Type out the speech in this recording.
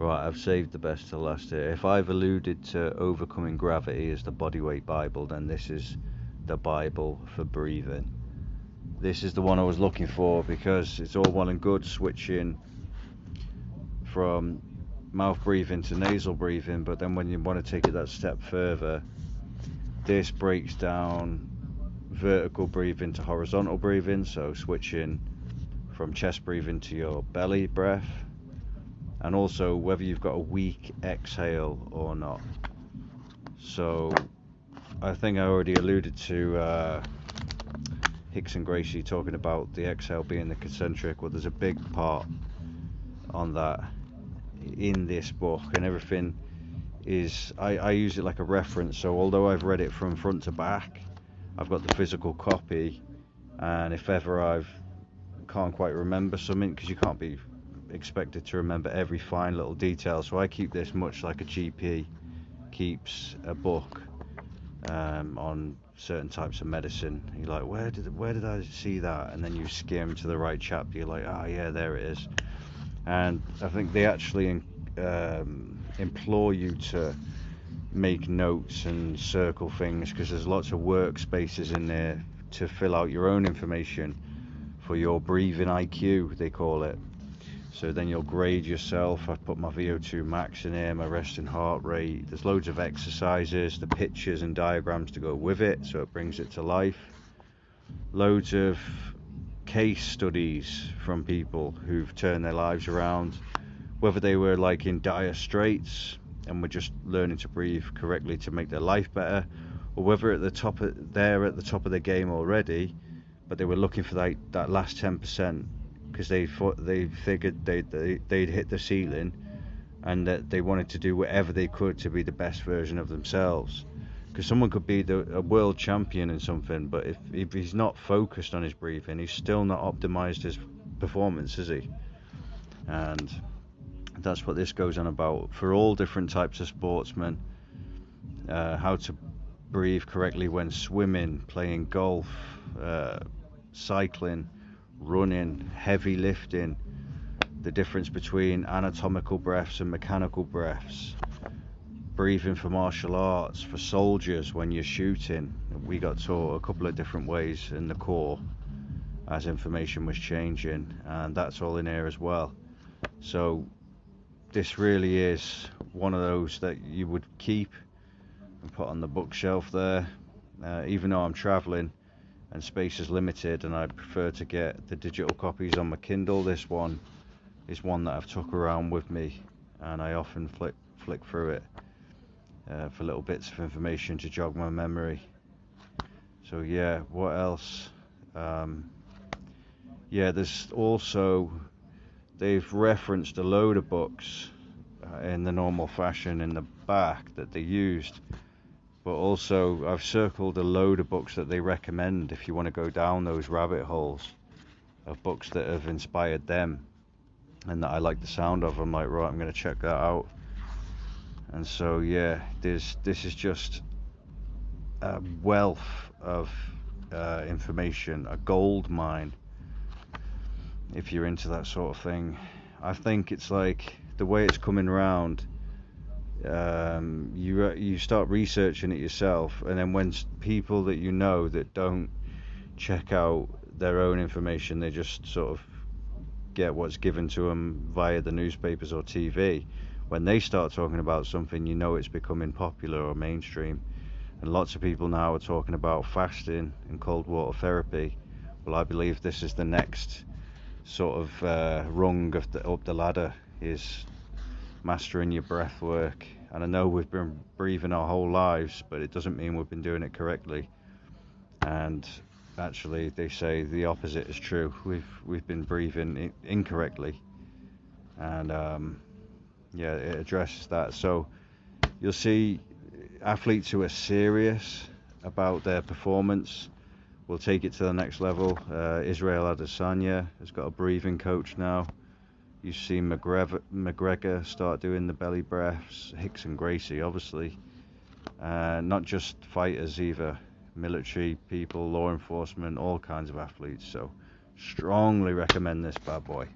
Right, I've saved the best till last here. If I've alluded to Overcoming Gravity as the bodyweight Bible, then this is the Bible for breathing. This is the one I was looking for, because it's all well and good switching from mouth breathing to nasal breathing, but then when you want to take it that step further, this breaks down vertical breathing to horizontal breathing, so switching from chest breathing to your belly breath, and also whether you've got a weak exhale or not. So I think I already alluded to Hicks and Gracie talking about the exhale being the concentric. Well, there's a big part on that in this book, and everything is, I use it like a reference. So although I've read it from front to back, I've got the physical copy, and if ever can't quite remember something, because you can't be expected to remember every fine little detail, so I keep this much like a GP keeps a book on certain types of medicine. You're like, where did I see that? And then you skim to the right chapter, you're like, oh yeah, there it is. And I think they actually implore you to make notes and circle things, because there's lots of workspaces in there to fill out your own information for your breathing IQ, they call it. So then you'll grade yourself. I've put my VO2 max in here, my resting heart rate. There's loads of exercises, the pictures and diagrams to go with it, so it brings it to life. Loads of case studies from people who've turned their lives around, whether they were like in dire straits and were just learning to breathe correctly to make their life better, or whether at the top of the game already, but they were looking for that last 10%, because they figured they'd hit the ceiling, and that they wanted to do whatever they could to be the best version of themselves. Because someone could be a world champion in something, but if he's not focused on his breathing, he's still not optimized his performance, is he? And that's what this goes on about for all different types of sportsmen. How to breathe correctly when swimming, playing golf, cycling, running, heavy lifting, the difference between anatomical breaths and mechanical breaths, breathing for martial arts, for soldiers when you're shooting. We got taught a couple of different ways in the Corps as information was changing, and that's all in here as well. So this really is one of those that you would keep and put on the bookshelf there, even though I'm traveling and space is limited and I prefer to get the digital copies on my Kindle. This one is one that I've took around with me, and I often flick through it for little bits of information to jog my memory. So yeah, what else? There's also, they've referenced a load of books in the normal fashion in the back that they used, but also I've circled a load of books that they recommend if you want to go down those rabbit holes of books that have inspired them and that I like the sound of. I'm like, right, I'm going to check that out. And so yeah, this is just a wealth of information, a gold mine, if you're into that sort of thing. I think it's like the way it's coming around, you start researching it yourself, and then when people that you know that don't check out their own information, they just sort of get what's given to them via the newspapers or TV. When they start talking about something, you know it's becoming popular or mainstream. And lots of people now are talking about fasting and cold water therapy. Well, I believe this is the next sort of rung up the ladder, is mastering your breath work. And I know we've been breathing our whole lives, but it doesn't mean we've been doing it correctly. And actually, they say the opposite is true. We've been breathing incorrectly, and it addresses that. So you'll see athletes who are serious about their performance will take it to the next level. Israel Adesanya has got a breathing coach now. You've seen McGregor start doing the belly breaths. Hicks and Gracie, obviously. Not just fighters either. Military people, law enforcement, all kinds of athletes. So strongly recommend this bad boy.